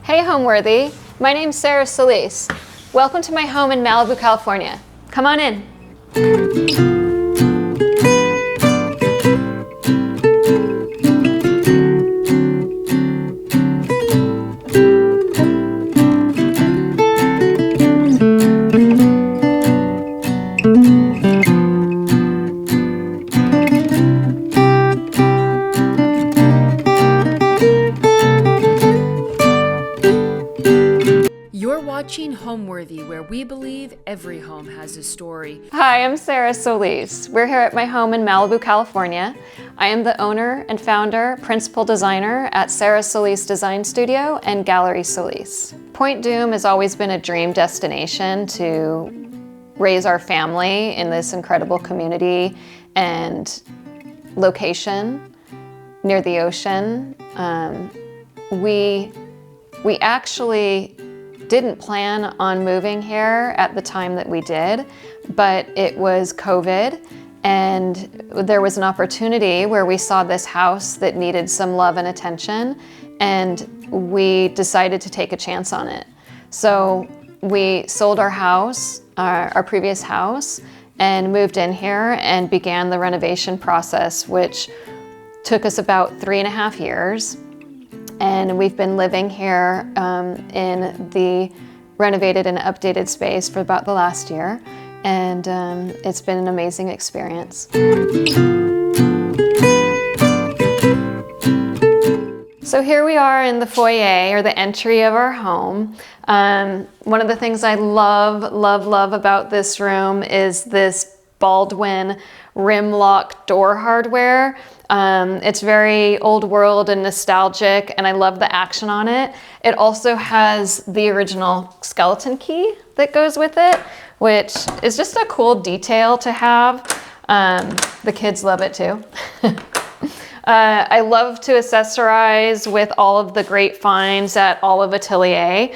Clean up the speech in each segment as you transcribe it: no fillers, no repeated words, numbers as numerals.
Hey Homeworthy, my name's Sarah Solis. Welcome to my home in Malibu, California. Come on in. You're watching Homeworthy, where we believe every home has a story. Hi, I'm Sarah Solis. We're here at my home in Malibu, California. I am the owner and founder, principal designer at Sarah Solis Design Studio and Gallery Solis. Point Dume has always been a dream destination to raise our family in this incredible community and location near the ocean. We actually didn't plan on moving here at the time that we did, but it was COVID, and there was an opportunity where we saw this house that needed some love and attention, and we decided to take a chance on it. So we sold our house, our previous house, and moved in here and began the renovation process, which took us about 3.5 years. And we've been living here in the renovated and updated space for about the last year. And it's been an amazing experience. So here we are in the foyer, or the entry of our home. One of the things I love about this room is this Baldwin rim lock door hardware. It's very old world and nostalgic, and I love the action on it. It also has the original skeleton key that goes with it, which is just a cool detail to have. The kids love it too. I love to accessorize with all of the great finds at Olive Atelier.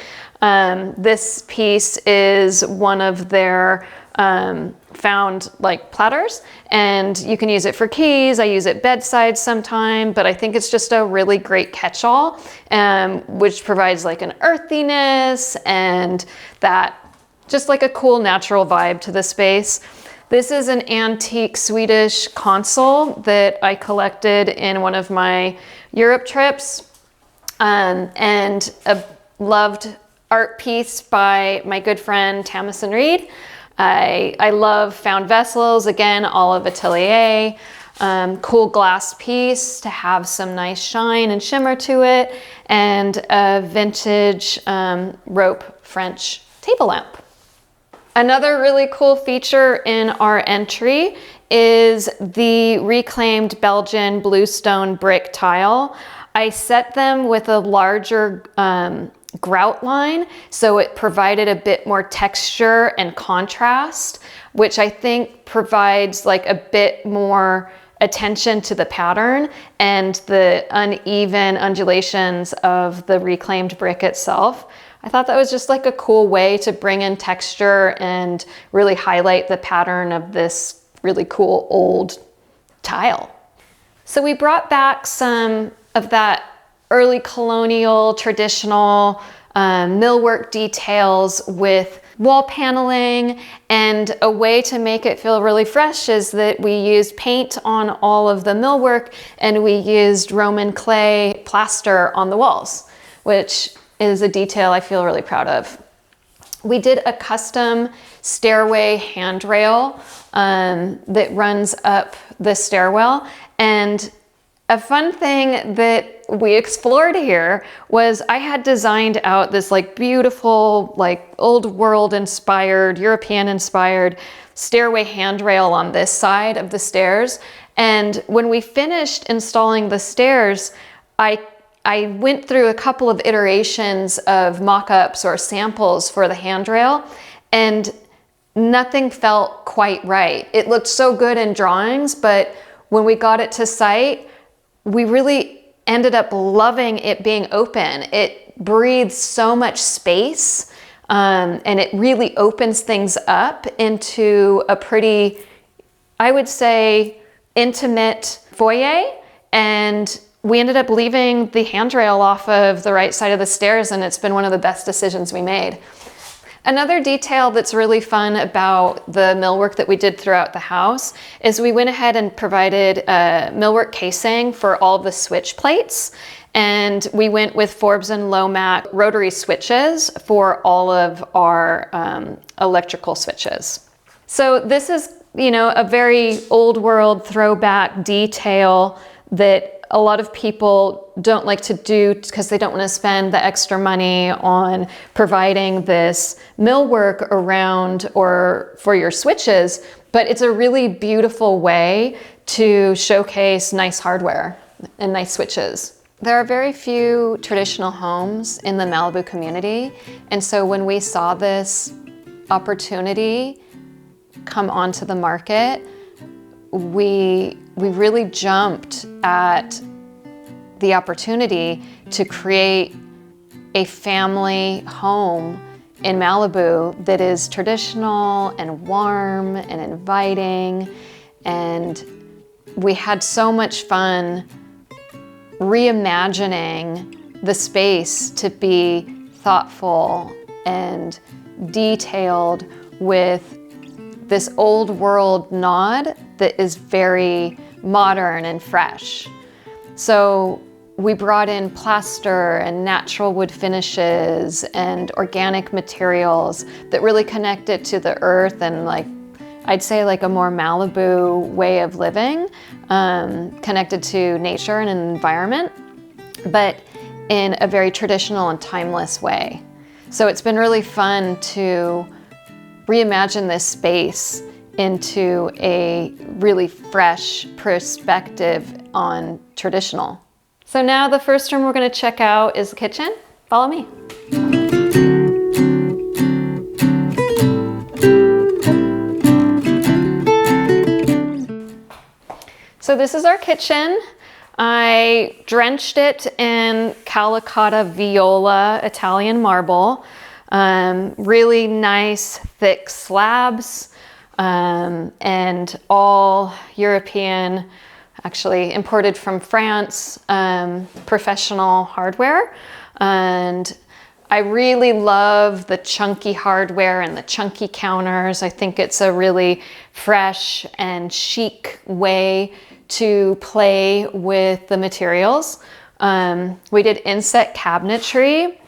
This piece is one of their found like platters, and you can use it for keys. I use it bedside sometime, but I think it's just a really great catch-all, which provides like an earthiness and that just like a cool natural vibe to the space. This is an antique Swedish console that I collected in one of my Europe trips, and a loved art piece by my good friend Tamsin Reed. I love found vessels, again, Olive Atelier. Cool glass piece to have some nice shine and shimmer to it, and a vintage rope French table lamp. Another really cool feature in our entry is the reclaimed Belgian bluestone brick tile. I set them with a larger grout line, so it provided a bit more texture and contrast, which I think provides like a bit more attention to the pattern and the uneven undulations of the reclaimed brick itself. I thought that was just like a cool way to bring in texture and really highlight the pattern of this really cool old tile. So we brought back some of that early colonial, traditional millwork details with wall paneling, and a way to make it feel really fresh is that we used paint on all of the millwork, and we used Roman clay plaster on the walls, which is a detail I feel really proud of. We did a custom stairway handrail that runs up the stairwell, and a fun thing that we explored here was I had designed out this like beautiful, like old world inspired, European inspired stairway handrail on this side of the stairs. And when we finished installing the stairs, I went through a couple of iterations of mock-ups or samples for the handrail, and nothing felt quite right. It looked so good in drawings, but when we got it to site, we really ended up loving it being open. It breathes so much space, and it really opens things up into a pretty, I would say, intimate foyer. And we ended up leaving the handrail off of the right side of the stairs, and it's been one of the best decisions we made. Another detail that's really fun about the millwork that we did throughout the house is we went ahead and provided millwork casing for all of the switch plates. And we went with Forbes and Lomax rotary switches for all of our electrical switches. So this is, a very old world throwback detail that a lot of people don't like to do because they don't want to spend the extra money on providing this millwork around or for your switches, but it's a really beautiful way to showcase nice hardware and nice switches. There are very few traditional homes in the Malibu community, and so when we saw this opportunity come onto the market, we really jumped at the opportunity to create a family home in Malibu that is traditional and warm and inviting. And we had so much fun reimagining the space to be thoughtful and detailed with this old world nod that is very modern and fresh. So we brought in plaster and natural wood finishes and organic materials that really connect it to the earth and I'd say a more Malibu way of living, connected to nature and an environment, but in a very traditional and timeless way. So it's been really fun to reimagine this space into a really fresh perspective on traditional. So now the first room we're going to check out is the kitchen. Follow me. So this is our kitchen. I drenched it in Calicotta Viola Italian marble. Really nice thick slabs, and all European, actually imported from France, professional hardware. And I really love the chunky hardware and the chunky counters. I think it's a really fresh and chic way to play with the materials. We did inset cabinetry.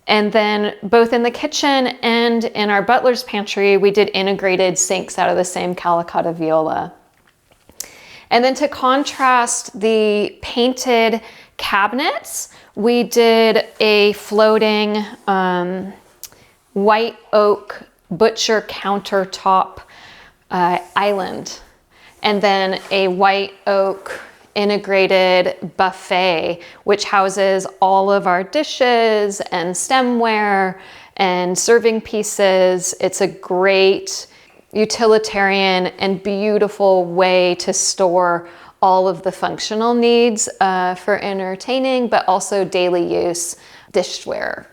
And then both in the kitchen and in our butler's pantry, we did integrated sinks out of the same Calicotta Viola. And then to contrast the painted cabinets, we did a floating white oak butcher countertop island, and then a white oak integrated buffet, which houses all of our dishes and stemware and serving pieces. It's a great utilitarian and beautiful way to store all of the functional needs for entertaining, but also daily use dishware.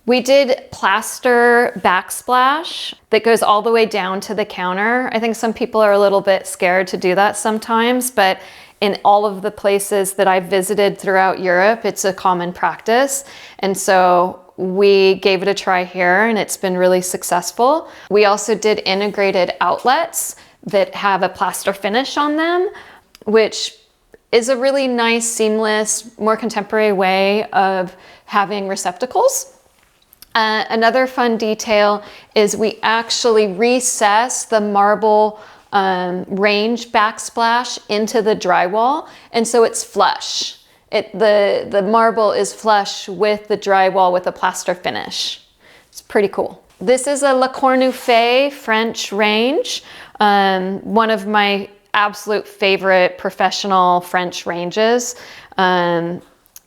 We did plaster backsplash that goes all the way down to the counter. I think some people are a little bit scared to do that sometimes, but in all of the places that I've visited throughout Europe, it's a common practice. And so we gave it a try here, and it's been really successful. We also did integrated outlets that have a plaster finish on them, which is a really nice, seamless, more contemporary way of having receptacles. Another fun detail is we actually recess the marble range backsplash into the drywall, and so it's flush. The marble is flush with the drywall with a plaster finish. It's pretty cool. This is a Le Cornufet French range, one of my absolute favorite professional French ranges.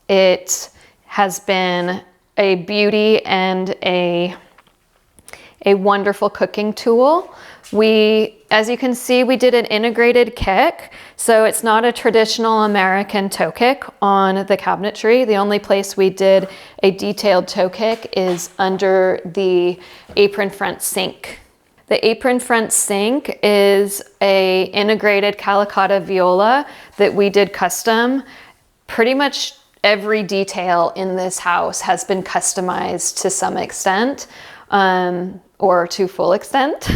It has been a beauty and a wonderful cooking tool. As you can see, we did an integrated kick. So it's not a traditional American toe kick on the cabinetry. The only place we did a detailed toe kick is under the apron front sink. The apron front sink is a integrated Calicotta Viola that we did custom, pretty much every detail in this house has been customized to some extent, or to full extent.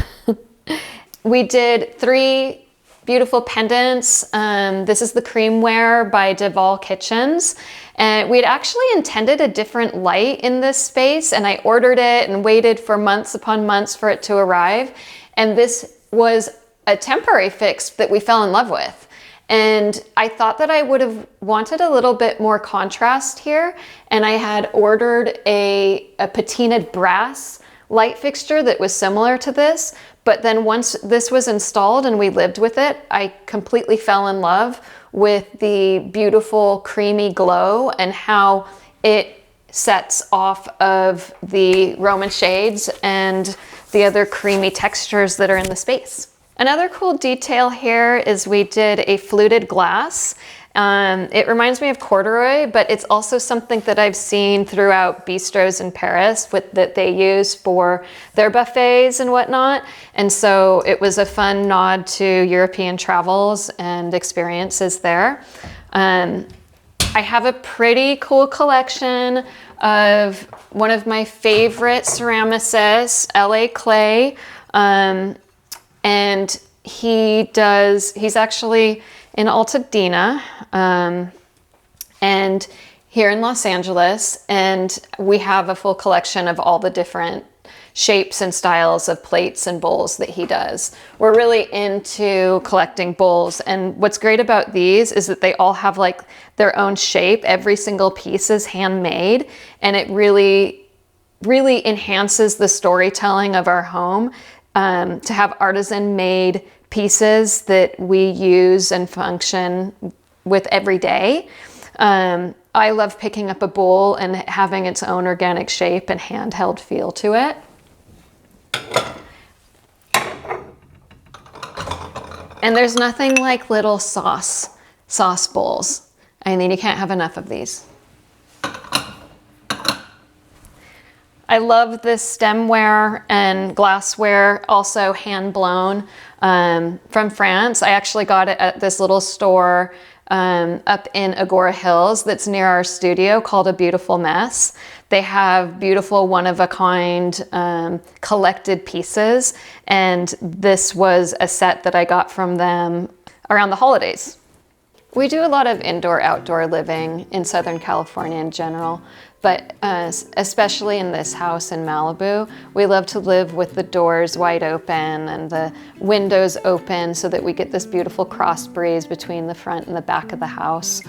We did 3 beautiful pendants. This is the creamware by Deval Kitchens. And we had actually intended a different light in this space, and I ordered it and waited for months upon months for it to arrive. And this was a temporary fix that we fell in love with. And I thought that I would have wanted a little bit more contrast here. And I had ordered a patinaed brass light fixture that was similar to this. But then once this was installed and we lived with it, I completely fell in love with the beautiful creamy glow and how it sets off of the Roman shades and the other creamy textures that are in the space. Another cool detail here is we did a fluted glass. It reminds me of corduroy, but it's also something that I've seen throughout bistros in Paris that they use for their buffets and whatnot. And so it was a fun nod to European travels and experiences there. I have a pretty cool collection of one of my favorite ceramicists, LA Clay. And he's actually in Altadena, and here in Los Angeles, and we have a full collection of all the different shapes and styles of plates and bowls that he does. We're really into collecting bowls, and what's great about these is that they all have like their own shape. Every single piece is handmade, and it really enhances the storytelling of our home. To have artisan-made pieces that we use and function with every day. I love picking up a bowl and having its own organic shape and handheld feel to it. And there's nothing like little sauce bowls. I mean, you can't have enough of these. I love this stemware and glassware, also hand blown from France. I actually got it at this little store up in Agora Hills that's near our studio called A Beautiful Mess. They have beautiful one-of-a-kind collected pieces, and this was a set that I got from them around the holidays. We do a lot of indoor-outdoor living in Southern California in general, but especially in this house in Malibu, we love to live with the doors wide open and the windows open so that we get this beautiful cross breeze between the front and the back of the house.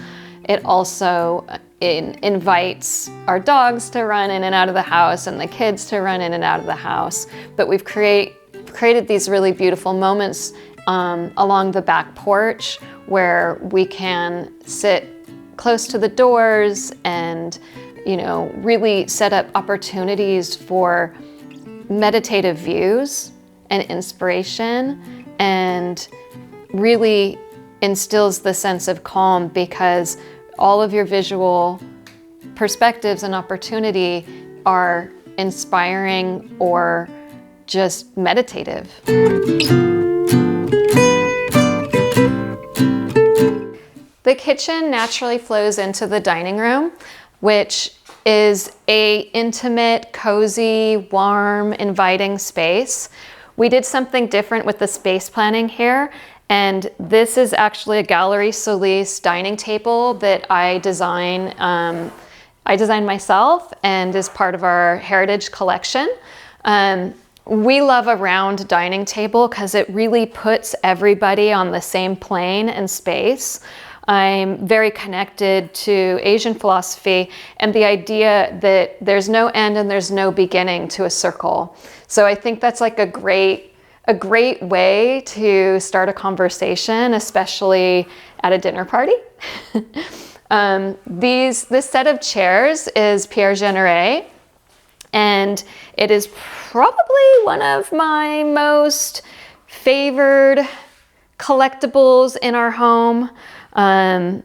It also invites our dogs to run in and out of the house and the kids to run in and out of the house. But we've created these really beautiful moments along the back porch where we can sit close to the doors and really set up opportunities for meditative views and inspiration, and really instills the sense of calm because all of your visual perspectives and opportunity are inspiring or just meditative. The kitchen naturally flows into the dining room, which is a intimate, cozy, warm, inviting space. We did something different with the space planning here, and this is actually a Gallery Solis dining table that I designed myself and is part of our heritage collection. We love a round dining table because it really puts everybody on the same plane and space. I'm very connected to Asian philosophy and the idea that there's no end and there's no beginning to a circle. So I think that's like a great way to start a conversation, especially at a dinner party. This set of chairs is Pierre Jeanneret, and it is probably one of my most favored collectibles in our home.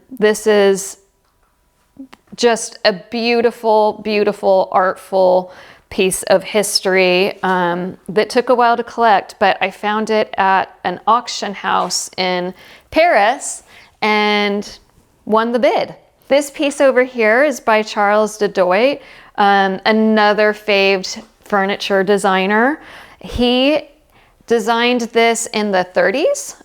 This is just a beautiful, beautiful, artful piece of history that took a while to collect, but I found it at an auction house in Paris and won the bid. This piece over here is by Charles DeDoit, another faved furniture designer. He designed this in the 30s,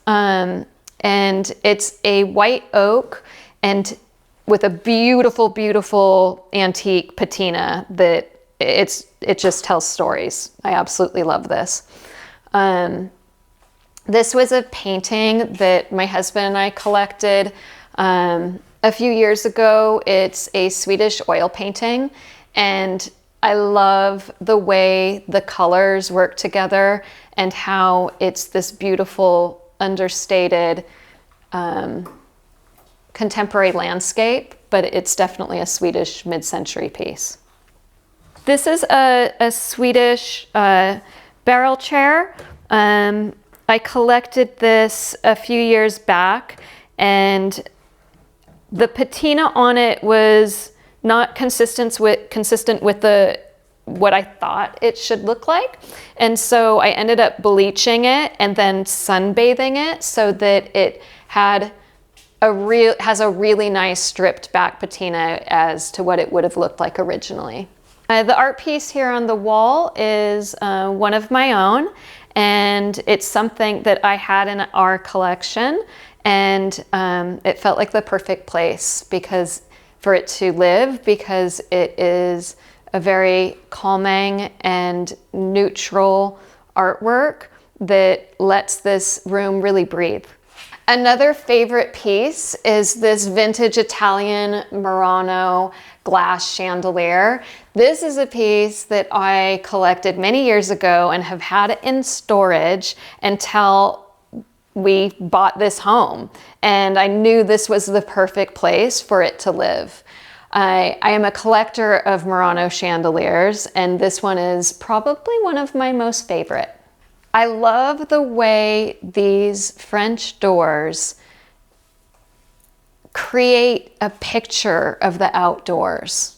and it's a white oak and with a beautiful, beautiful antique patina that it just tells stories. I absolutely love this. This was a painting that my husband and I collected a few years ago. It's a Swedish oil painting, and I love the way the colors work together and how it's this beautiful, understated contemporary landscape, but it's definitely a Swedish mid-century piece. This is a Swedish barrel chair. I collected this a few years back, and the patina on it was not consistent with what I thought it should look like. And so I ended up bleaching it and then sunbathing it so that it has a really nice stripped back patina as to what it would have looked like originally. The art piece here on the wall is one of my own, and it's something that I had in our collection, and it felt like the perfect place for it to live, because it is a very calming and neutral artwork that lets this room really breathe. Another favorite piece is this vintage Italian Murano glass chandelier. This is a piece that I collected many years ago and have had in storage until we bought this home. And I knew this was the perfect place for it to live. I am a collector of Murano chandeliers, and this one is probably one of my most favorite. I love the way these French doors create a picture of the outdoors.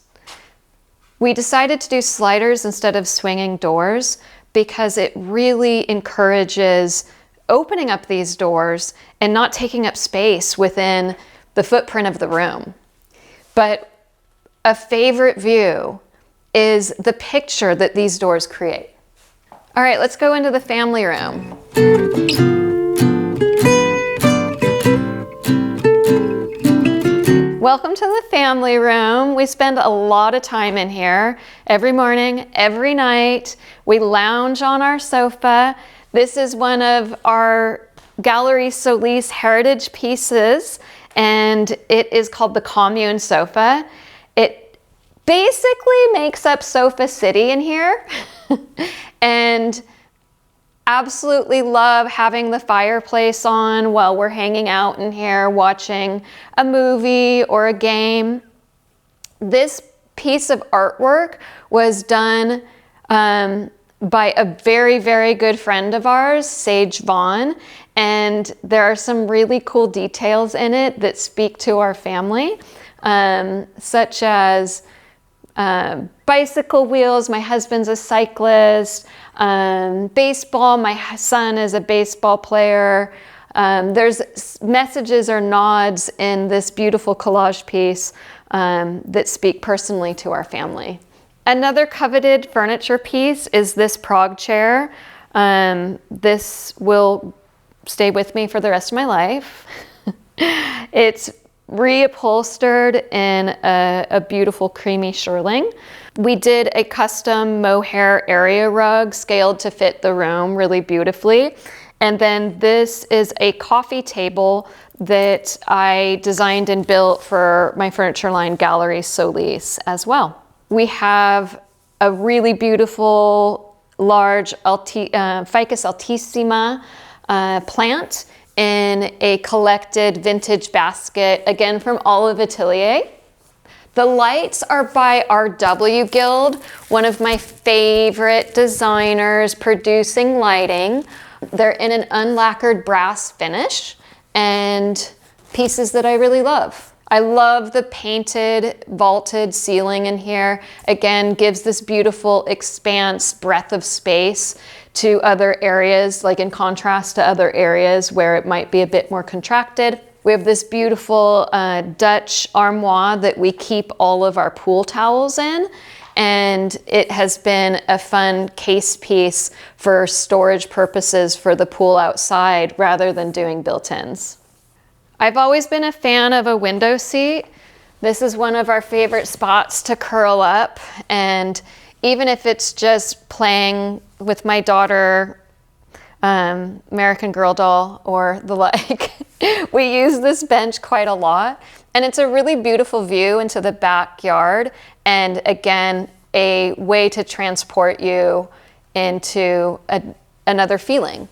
We decided to do sliders instead of swinging doors because it really encourages opening up these doors and not taking up space within the footprint of the room. But a favorite view is the picture that these doors create. All right, let's go into the family room. Welcome to the family room. We spend a lot of time in here every morning, every night. We lounge on our sofa. This is one of our Sarah Solis heritage pieces, and it is called the Commune sofa. It basically makes up Sofa City in here. And absolutely love having the fireplace on while we're hanging out in here watching a movie or a game. This piece of artwork was done by a very, very good friend of ours, Sage Vaughn, and there are some really cool details in it that speak to our family, such as bicycle wheels. My husband's a cyclist. Baseball. My son is a baseball player. There's messages or nods in this beautiful collage piece that speak personally to our family. Another coveted furniture piece is this Prague chair. This will stay with me for the rest of my life. It's reupholstered in a beautiful creamy shearling. We did a custom mohair area rug scaled to fit the room really beautifully. And then this is a coffee table that I designed and built for my furniture line, Sarah Solis, as well. We have a really beautiful large Ficus altissima plant in a collected vintage basket, again from Olive Atelier. The lights are by RW Guild, one of my favorite designers producing lighting. They're in an unlacquered brass finish and pieces that I really love. I love the painted vaulted ceiling in here. Again, gives this beautiful expanse, breadth of space to other areas, like in contrast to other areas where it might be a bit more contracted, We have this beautiful Dutch armoire that we keep all of our pool towels in. And it has been a fun case piece for storage purposes for the pool outside rather than doing built-ins. I've always been a fan of a window seat. This is one of our favorite spots to curl up, and even if it's just playing with my daughter, American Girl doll or the like, we use this bench quite a lot. And it's a really beautiful view into the backyard, and again, a way to transport you into another feeling.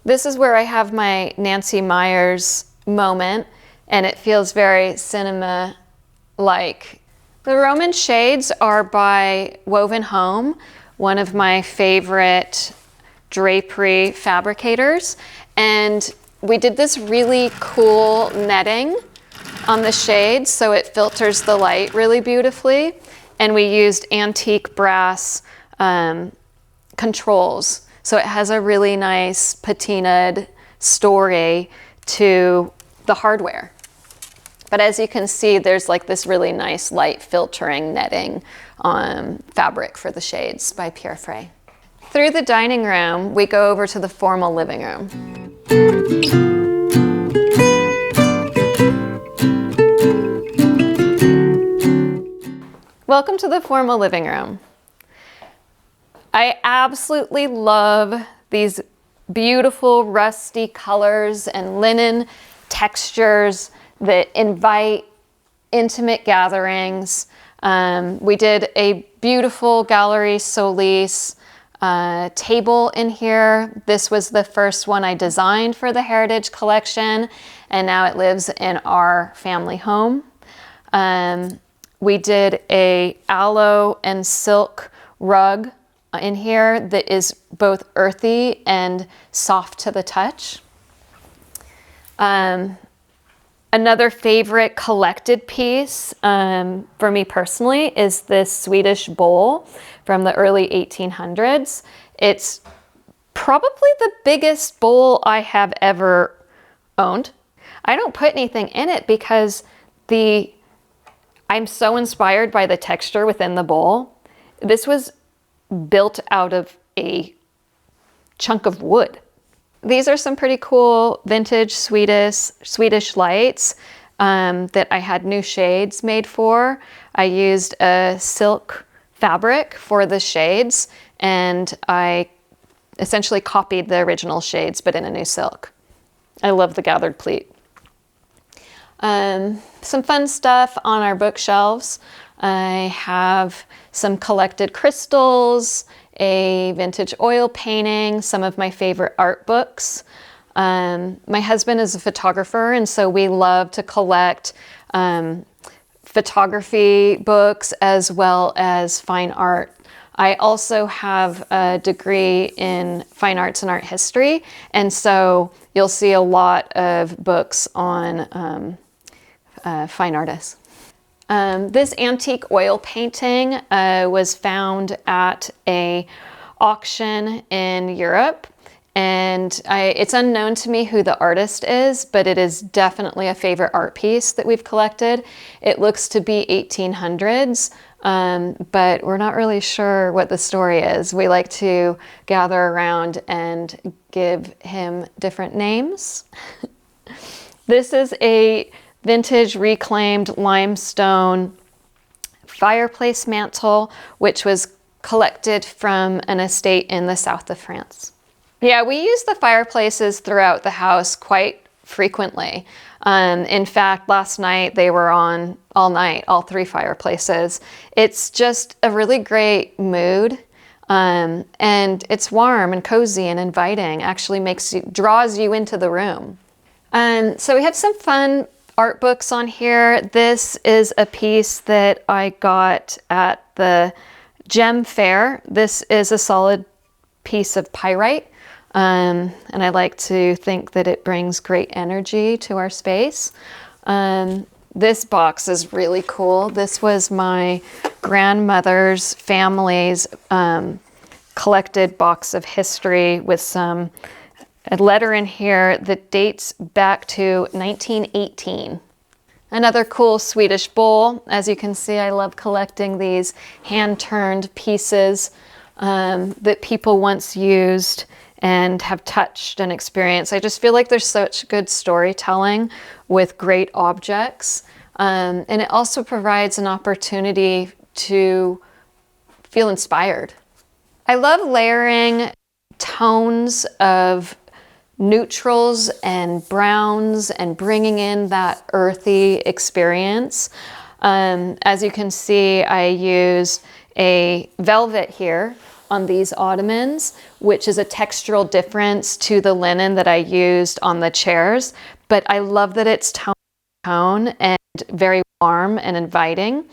This is where I have my Nancy Meyers moment, and it feels very cinema-like. The Roman shades are by Woven Home, one of my favorite drapery fabricators, and we did this really cool netting on the shades so it filters the light really beautifully, and we used antique brass controls, so it has a really nice patinaed story to the hardware. But as you can see, there's like this really nice light filtering netting fabric for the shades by Pierre Frey. Through the dining room, we go over to the formal living room. Welcome to the formal living room. I absolutely love these beautiful rusty colors and linen textures that invite intimate gatherings. We did a beautiful Gallery Solis table in here. This was the first one I designed for the Heritage Collection, and now it lives in our family home. We did a aloe and silk rug in here that is both earthy and soft to the touch. Another favorite collected piece for me personally is this Swedish bowl from the early 1800s. It's probably the biggest bowl I have ever owned. I don't put anything in it because I'm so inspired by the texture within the bowl. This was built out of a chunk of wood. These are some pretty cool vintage Swedish lights that I had new shades made for. I used a silk fabric for the shades, and I essentially copied the original shades but in a new silk. I love the gathered pleat. Some fun stuff on our bookshelves. I have some collected crystals, a vintage oil painting, some of my favorite art books. My husband is a photographer, and so we love to collect photography books as well as fine art. I also have a degree in fine arts and art history, and so you'll see a lot of books on fine artists. This antique oil painting was found at an auction in Europe, and it's unknown to me who the artist is, but it is definitely a favorite art piece that we've collected. It looks to be 1800s, but we're not really sure what the story is. We like to gather around and give him different names. This is a vintage reclaimed limestone fireplace mantle, which was collected from an estate in the south of France. Yeah, we use the fireplaces throughout the house quite frequently. In fact, last night they were on all night, all three fireplaces. It's just a really great mood, and it's warm and cozy and inviting, actually draws you into the room. So we have some fun art books on here. This is a piece that I got at the Gem Fair. This is a solid piece of pyrite, and I like to think that it brings great energy to our space. This box is really cool. This was my grandmother's family's collected box of history with some a letter in here that dates back to 1918. Another cool Swedish bowl. As you can see, I love collecting these hand-turned pieces that people once used and have touched and experienced. I just feel like there's such good storytelling with great objects. And it also provides an opportunity to feel inspired. I love layering tones of neutrals and browns and bringing in that earthy experience. As you can see, I used a velvet here on these ottomans, which is a textural difference to the linen that I used on the chairs, but I love that it's tone and very warm and inviting.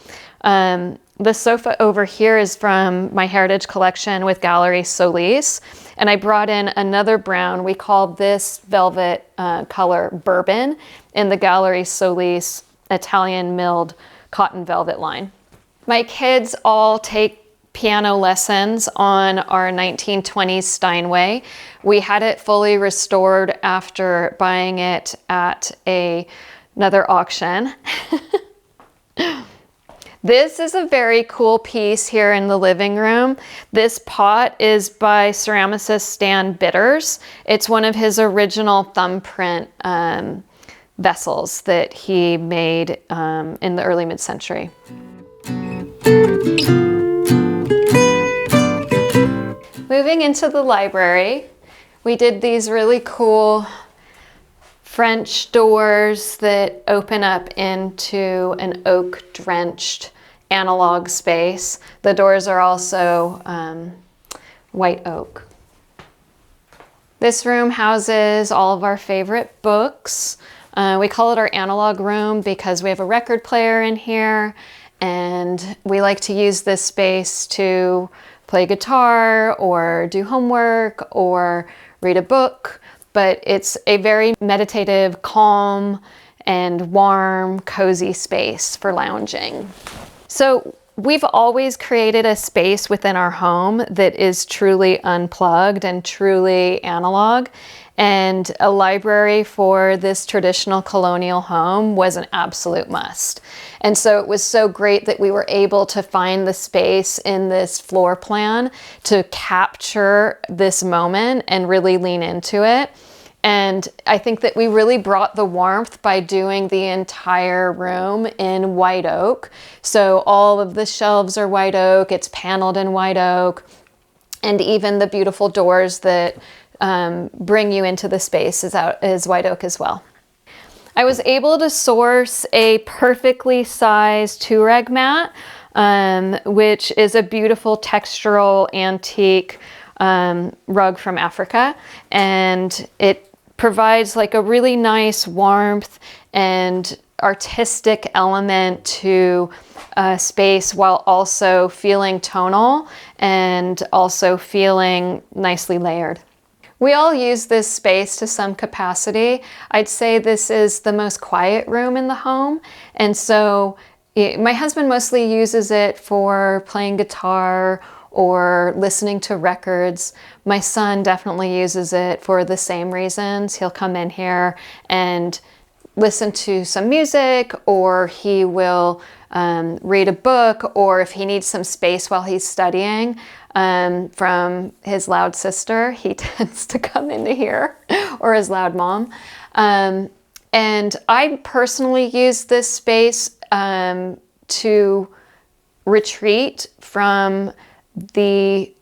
The sofa over here is from my Heritage collection with Sarah Solis, and I brought in another brown. We call this velvet color Bourbon in the Sarah Solis Italian milled cotton velvet line. My kids all take piano lessons on our 1920s Steinway. We had it fully restored after buying it at another auction. This is a very cool piece here in the living room. This pot is by ceramicist Stan Bitters. It's one of his original thumbprint vessels that he made in the early mid-century. Moving into the library, we did these really cool French doors that open up into an oak-drenched analog space. The doors are also white oak. This room houses all of our favorite books. We call it our analog room because we have a record player in here, and we like to use this space to play guitar or do homework or read a book. But it's a very meditative, calm, and warm, cozy space for lounging. So we've always created a space within our home that is truly unplugged and truly analog. And a library for this traditional colonial home was an absolute must. And so it was so great that we were able to find the space in this floor plan to capture this moment and really lean into it. And I think that we really brought the warmth by doing the entire room in white oak. So all of the shelves are white oak, it's paneled in white oak, and even the beautiful doors that bring you into the space is white oak as well. I was able to source a perfectly sized two-rag mat, which is a beautiful textural antique rug from Africa, and it provides like a really nice warmth and artistic element to space while also feeling tonal and also feeling nicely layered. We all use this space to some capacity. I'd say this is the most quiet room in the home, and so my husband mostly uses it for playing guitar or listening to records. My son definitely uses it for the same reasons. He'll come in here and listen to some music, or he will read a book, or if he needs some space while he's studying from his loud sister, he tends to come into here, or his loud mom. And I personally use this space to retreat from the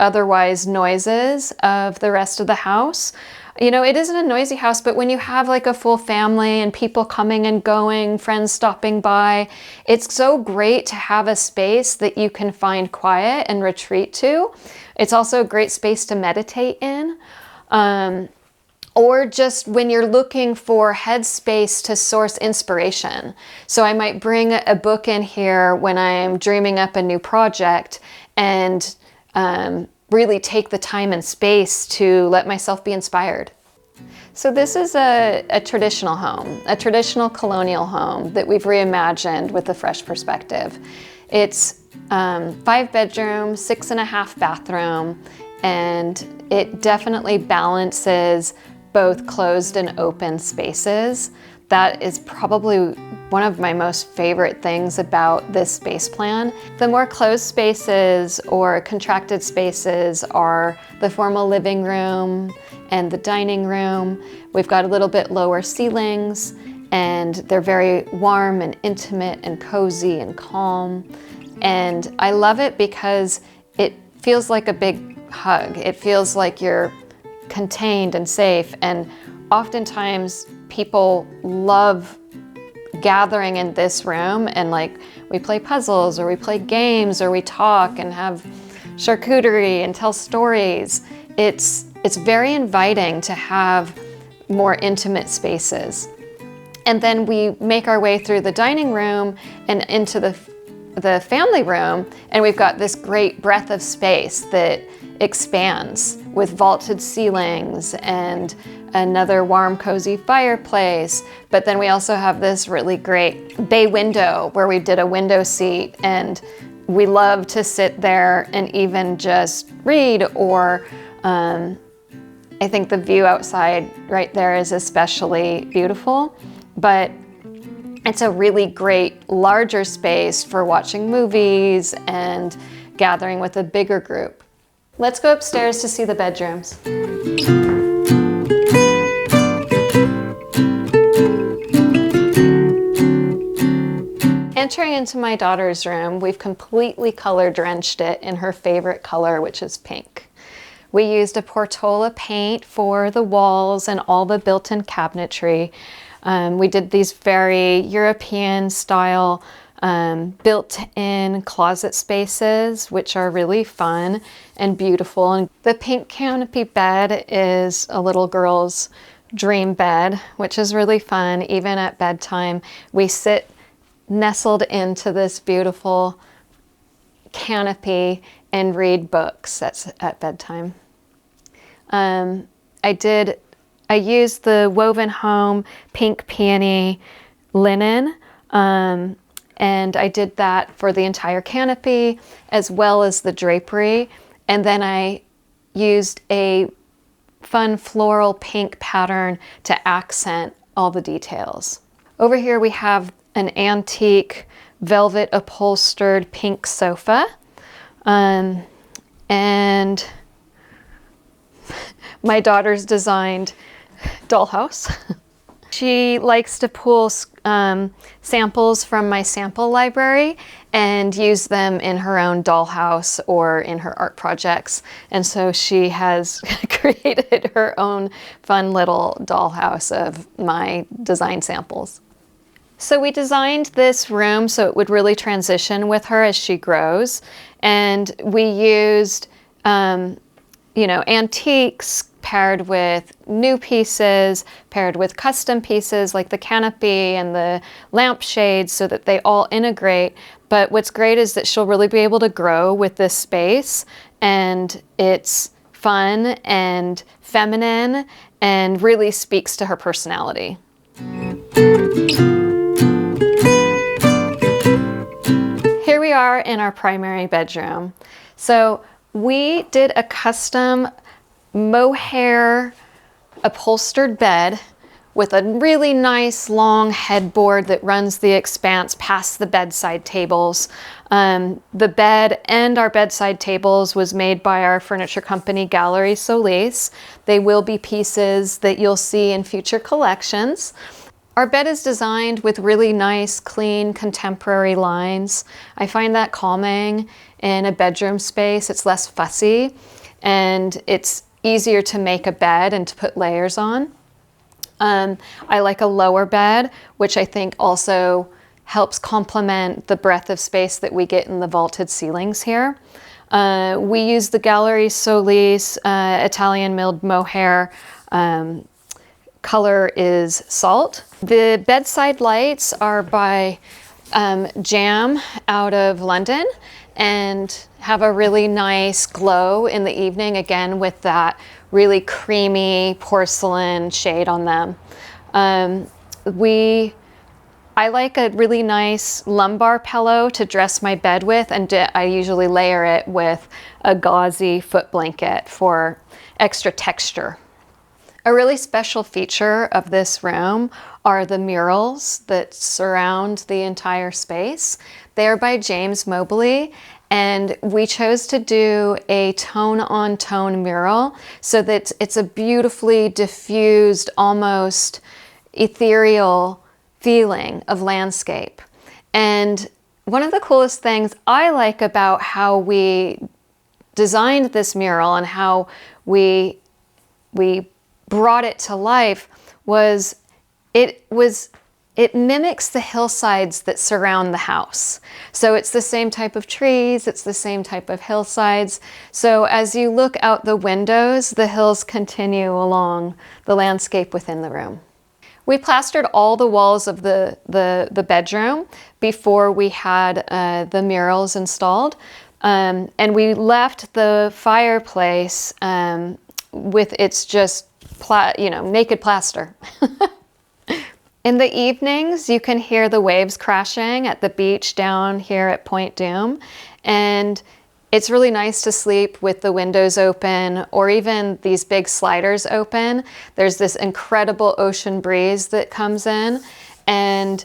otherwise noises of the rest of the house. You know, it isn't a noisy house, but when you have like a full family and people coming and going, friends stopping by, it's so great to have a space that you can find quiet and retreat to. It's also a great space to meditate in. Or just when you're looking for headspace to source inspiration. So I might bring a book in here when I'm dreaming up a new project and really take the time and space to let myself be inspired. So this is a traditional home, a traditional colonial home that we've reimagined with a fresh perspective. It's 5 bedroom, 6.5 bathroom, and it definitely balances both closed and open spaces. That is probably one of my most favorite things about this space plan. The more closed spaces or contracted spaces are the formal living room and the dining room. We've got a little bit lower ceilings, and they're very warm and intimate and cozy and calm. And I love it because it feels like a big hug. It feels like you're contained and safe, and oftentimes people love gathering in this room, and like we play puzzles or we play games or we talk and have charcuterie and tell stories. It's very inviting to have more intimate spaces. And then we make our way through the dining room and into the family room, and we've got this great breadth of space that expands with vaulted ceilings and another warm, cozy fireplace. But then we also have this really great bay window where we did a window seat, and we love to sit there and even just read, or I think the view outside right there is especially beautiful. But it's a really great larger space for watching movies and gathering with a bigger group. Let's go upstairs to see the bedrooms. Entering into my daughter's room, we've completely color drenched it in her favorite color, which is pink. We used a Portola paint for the walls and all the built-in cabinetry. We did these very European style built-in closet spaces, which are really fun and beautiful. And the pink canopy bed is a little girl's dream bed, which is really fun. Even at bedtime, we sit nestled into this beautiful canopy and read books at bedtime. I used the Woven Home pink peony linen, and I did that for the entire canopy as well as the drapery. And then I used a fun floral pink pattern to accent all the details. Over here we have an antique velvet upholstered pink sofa, and my daughter's designed dollhouse. She likes to pull samples from my sample library and use them in her own dollhouse or in her art projects. And so she has created her own fun little dollhouse of my design samples. So we designed this room so it would really transition with her as she grows. And we used, antiques paired with new pieces, paired with custom pieces like the canopy and the lampshades so that they all integrate. But what's great is that she'll really be able to grow with this space, and it's fun and feminine and really speaks to her personality. Here we are in our primary bedroom. So we did a custom mohair upholstered bed with a really nice long headboard that runs the expanse past the bedside tables. The bed and our bedside tables was made by our furniture company, Sarah Solis. They will be pieces that you'll see in future collections. Our bed is designed with really nice, clean, contemporary lines. I find that calming in a bedroom space. It's less fussy, and it's easier to make a bed and to put layers on. I like a lower bed, which I think also helps complement the breadth of space that we get in the vaulted ceilings here. We use the Sarah Solis Italian milled mohair. Color is salt. The bedside lights are by Jam out of London and have a really nice glow in the evening, again with that really creamy porcelain shade on them. I like a really nice lumbar pillow to dress my bed with, and I usually layer it with a gauzy foot blanket for extra texture. A really special feature of this room are the murals that surround the entire space. They are by James Mobley, and we chose to do a tone-on-tone mural so that it's a beautifully diffused, almost ethereal feeling of landscape. And one of the coolest things I like about how we designed this mural and how we brought it to life was it mimics the hillsides that surround the house. So it's the same type of trees, it's the same type of hillsides. So as you look out the windows, the hills continue along the landscape within the room. We plastered all the walls of the bedroom before we had the murals installed. And we left the fireplace with its just naked plaster. In the evenings, you can hear the waves crashing at the beach down here at Point Dume, and it's really nice to sleep with the windows open or even these big sliders open. There's this incredible ocean breeze that comes in, and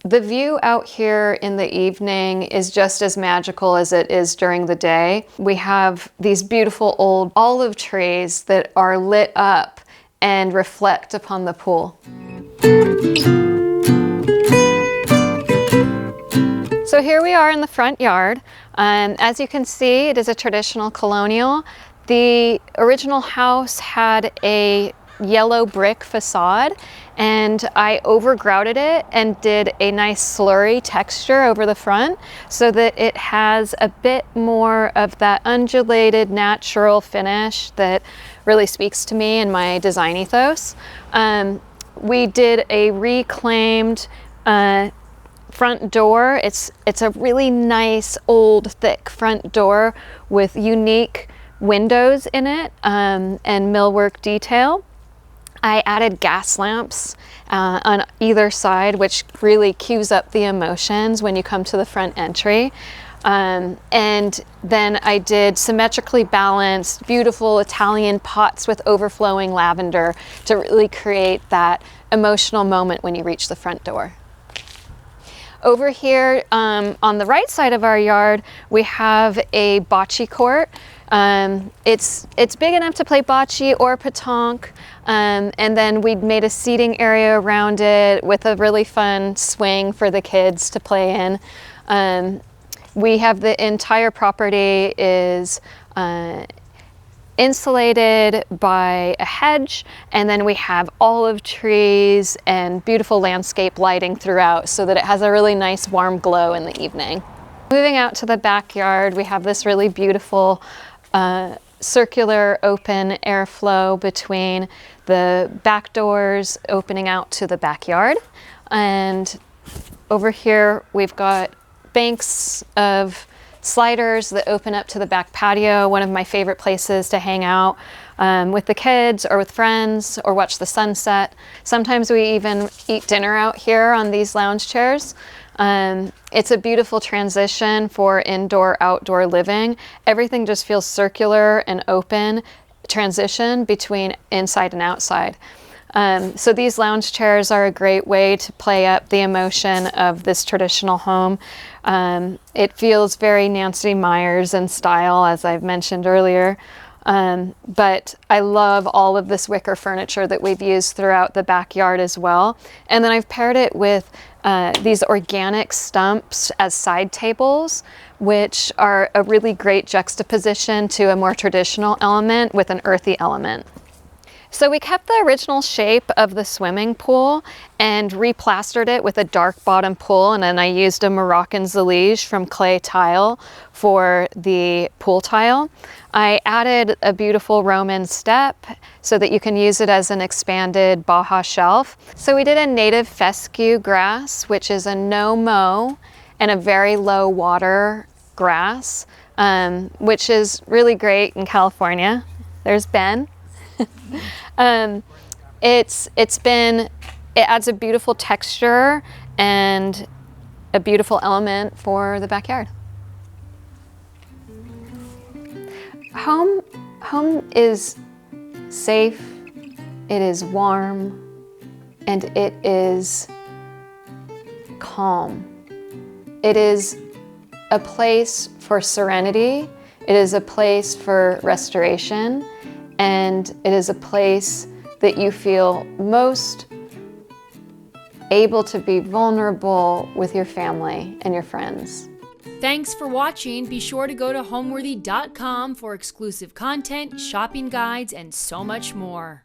the view out here in the evening is just as magical as it is during the day. We have these beautiful old olive trees that are lit up and reflect upon the pool. So here we are in the front yard. As you can see, it is a traditional colonial. The original house had a yellow brick facade, and I overgrouted it and did a nice slurry texture over the front so that it has a bit more of that undulated natural finish that really speaks to me and my design ethos. We did a reclaimed front door. It's a really nice old thick front door with unique windows in it and millwork detail. I added gas lamps on either side, which really cues up the emotions when you come to the front entry. And then I did symmetrically balanced, beautiful Italian pots with overflowing lavender to really create that emotional moment when you reach the front door. Over here on the right side of our yard, we have a bocce court. It's big enough to play bocce or pétanque, and then we made a seating area around it with a really fun swing for the kids to play in. We have the entire property is insulated by a hedge, and then we have olive trees and beautiful landscape lighting throughout so that it has a really nice warm glow in the evening. Moving out to the backyard, we have this really beautiful circular open airflow between the back doors opening out to the backyard. And over here we've got banks of sliders that open up to the back patio, one of my favorite places to hang out with the kids or with friends or watch the sunset. Sometimes we even eat dinner out here on these lounge chairs. It's a beautiful transition for indoor-outdoor living. Everything just feels circular and open transition between inside and outside. So these lounge chairs are a great way to play up the emotion of this traditional home. It feels very Nancy Myers in style, as I've mentioned earlier. But I love all of this wicker furniture that we've used throughout the backyard as well. And then I've paired it with these organic stumps as side tables, which are a really great juxtaposition to a more traditional element with an earthy element. So we kept the original shape of the swimming pool and replastered it with a dark bottom pool, and then I used a Moroccan Zalige from clay tile for the pool tile. I added a beautiful Roman step so that you can use it as an expanded Baja shelf. So we did a native fescue grass, which is a no-mow and a very low water grass, which is really great in California. There's Ben. It adds a beautiful texture and a beautiful element for the backyard. Home is safe, it is warm, and it is calm. It is a place for serenity, it is a place for restoration, and it is a place that you feel most able to be vulnerable with your family and your friends. Thanks for watching. Be sure to go to homeworthy.com for exclusive content, shopping guides, and so much more.